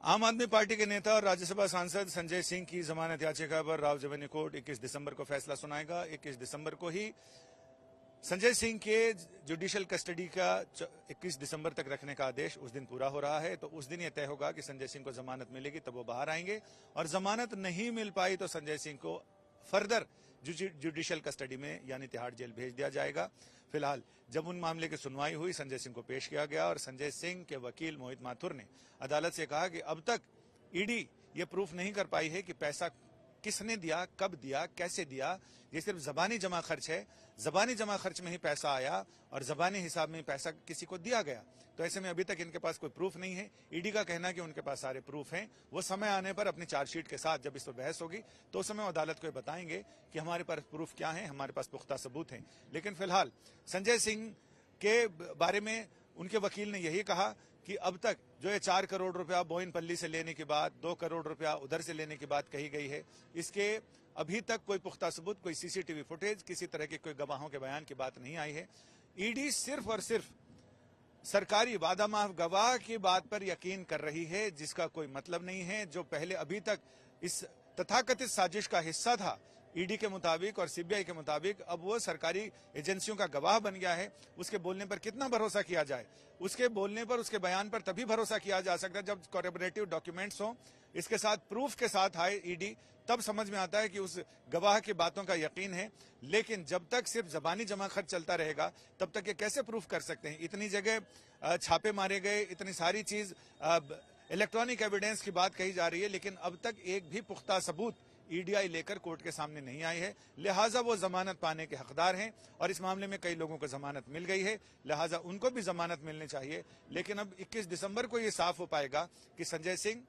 आम आदमी पार्टी के नेता और राज्यसभा सांसद संजय सिंह की जमानत याचिका पर रावजबनी कोर्ट 21 दिसंबर को फैसला सुनाएगा। 21 दिसंबर को ही संजय सिंह के जुडिशियल कस्टडी का 21 दिसंबर तक रखने का आदेश उस दिन पूरा हो रहा है। तो उस दिन यह तय होगा कि संजय सिंह को जमानत मिलेगी तब वो बाहर आएंगे, और जमानत नहीं मिल पाई तो संजय सिंह को फर्दर जुडिशियल कस्टडी में यानी तिहाड़ जेल भेज दिया जाएगा। फिलहाल जब उन मामले की सुनवाई हुई, संजय सिंह को पेश किया गया और संजय सिंह के वकील मोहित माथुर ने अदालत से कहा कि अब तक ईडी ये प्रूफ नहीं कर पाई है कि पैसा किसने दिया, कब दिया, कैसे दिया। ये सिर्फ जबानी जमा खर्च है, जबानी जमा खर्च में ही पैसा आया और जबानी हिसाब में पैसा किसी को दिया गया। तो ऐसे में अभी तक इनके पास कोई प्रूफ नहीं है। ईडी का कहना है कि उनके पास सारे प्रूफ हैं। वो समय आने पर अपनी चार्जशीट के साथ जब इस पर बहस होगी तो उस समय अदालत को बताएंगे कि हमारे पास प्रूफ क्या है, हमारे पास पुख्ता सबूत हैं। लेकिन फिलहाल संजय सिंह के बारे में उनके वकील ने यही कहा कि अब तक जो ये 4 करोड़ रुपया बोयनपल्ली से लेने के बाद 2 करोड़ रुपया उधर से लेने की बात कही गई है, इसके अभी तक कोई पुख्ता सबूत, कोई सीसीटीवी फुटेज, किसी तरह के कोई गवाहों के बयान की बात नहीं आई है। ईडी सिर्फ और सिर्फ सरकारी वादा माफ गवाह की बात पर यकीन कर रही है, जिसका कोई मतलब नहीं है। जो पहले अभी तक इस तथाकथित साजिश का हिस्सा था ईडी के मुताबिक और सीबीआई के मुताबिक, अब वो सरकारी एजेंसियों का गवाह बन गया है। उसके बोलने पर कितना भरोसा किया जाए? उसके बोलने पर, उसके बयान पर तभी भरोसा किया जा सकता है जब कोरैबोरेटिव डॉक्यूमेंट्स हो, इसके साथ प्रूफ के साथ आए ईडी, तब समझ में आता है कि उस गवाह की बातों का यकीन है। लेकिन जब तक सिर्फ जबानी जमा खर्च चलता रहेगा तब तक ये कैसे प्रूफ कर सकते हैं? इतनी जगह छापे मारे गए, इतनी सारी चीज इलेक्ट्रॉनिक एविडेंस की बात कही जा रही है, लेकिन अब तक एक भी पुख्ता सबूत ईडीआई लेकर कोर्ट के सामने नहीं आई है। लिहाजा वो जमानत पाने के हकदार हैं और इस मामले में कई लोगों को जमानत मिल गई है, लिहाजा उनको भी जमानत मिलनी चाहिए। लेकिन अब 21 दिसंबर को ये साफ हो पाएगा कि संजय सिंह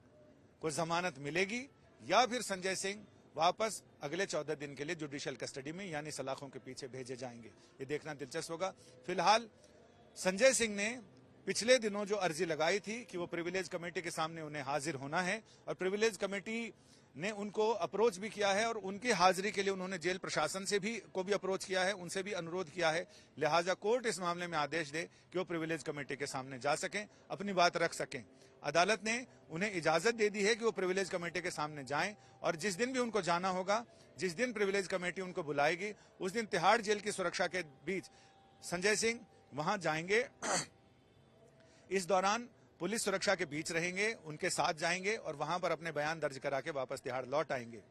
को जमानत मिलेगी या फिर संजय सिंह वापस अगले 14 दिन के लिए जुडिशियल कस्टडी में यानी सलाखों के पीछे भेजे जाएंगे। ये देखना दिलचस्प होगा। फिलहाल संजय सिंह ने पिछले दिनों जो अर्जी लगाई थी कि वो प्रिविलेज कमेटी के सामने उन्हें हाजिर होना है, और प्रिविलेज कमेटी ने उनको अप्रोच भी किया है और उनकी हाजिरी के लिए उन्होंने जेल प्रशासन से भी अप्रोच किया है, उनसे भी अनुरोध किया है। लिहाजा कोर्ट इस मामले में आदेश दे कि वो प्रिविलेज कमेटी के सामने जा सकें, अपनी बात रख सकें। अदालत ने उन्हें इजाजत दे दी है कि वो प्रिविलेज कमेटी के सामने जाएं, और जिस दिन भी उनको जाना होगा, जिस दिन प्रिविलेज कमेटी उनको बुलाएगी, उस दिन तिहाड़ जेल की सुरक्षा के बीच संजय सिंह वहां जाएंगे। इस दौरान पुलिस सुरक्षा के बीच रहेंगे, उनके साथ जाएंगे और वहां पर अपने बयान दर्ज करा के वापस तिहाड़ लौट आएंगे।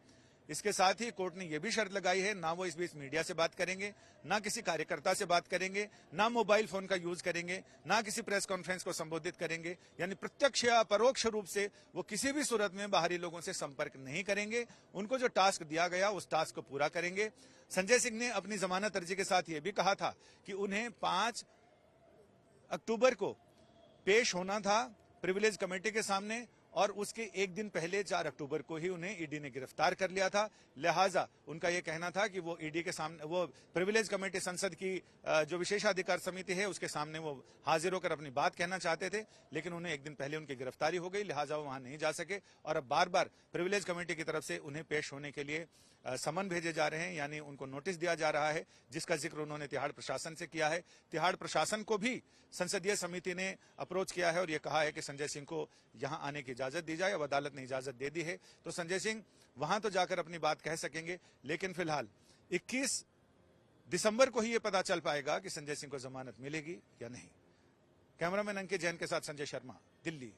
इसके साथ ही कोर्ट ने यह भी शर्त लगाई है, ना वो इस बीच मीडिया से बात करेंगे, ना किसी कार्यकर्ता से बात करेंगे, ना मोबाइल फोन का यूज करेंगे, ना किसी प्रेस कॉन्फ्रेंस को संबोधित करेंगे। यानी प्रत्यक्ष या परोक्ष रूप से वो किसी भी सूरत में बाहरी लोगों से संपर्क नहीं करेंगे। उनको जो टास्क दिया गया उस टास्क को पूरा करेंगे। संजय सिंह ने अपनी जमानत अर्जी के साथ यह भी कहा था कि उन्हें 5 अक्टूबर को पेश होना था प्रिविलेज कमेटी के सामने, और उसके एक दिन पहले 4 अक्टूबर को ही उन्हें ईडी ने गिरफ्तार कर लिया था। लिहाजा उनका यह कहना था कि वो ईडी के सामने, वो प्रिविलेज कमेटी संसद की जो विशेषाधिकार समिति है उसके सामने वो हाजिर होकर अपनी बात कहना चाहते थे, लेकिन उन्हें एक दिन पहले उनकी गिरफ्तारी हो गई, लिहाजा वो वहां नहीं जा सके। और अब बार बार प्रिविलेज कमेटी की तरफ से उन्हें पेश होने के लिए समन भेजे जा रहे हैं, यानी उनको नोटिस दिया जा रहा है, जिसका जिक्र उन्होंने तिहाड़ प्रशासन से किया है। तिहाड़ प्रशासन को भी संसदीय समिति ने अप्रोच किया है और यह कहा है कि संजय सिंह को यहां आने की इजाजत दी जाए। अब अदालत ने इजाजत दे दी है तो संजय सिंह वहां तो जाकर अपनी बात कह सकेंगे, लेकिन फिलहाल 21 दिसंबर को ही यह पता चल पाएगा कि संजय सिंह को जमानत मिलेगी या नहीं। कैमरामैन अंकित जैन के साथ संजय शर्मा, दिल्ली।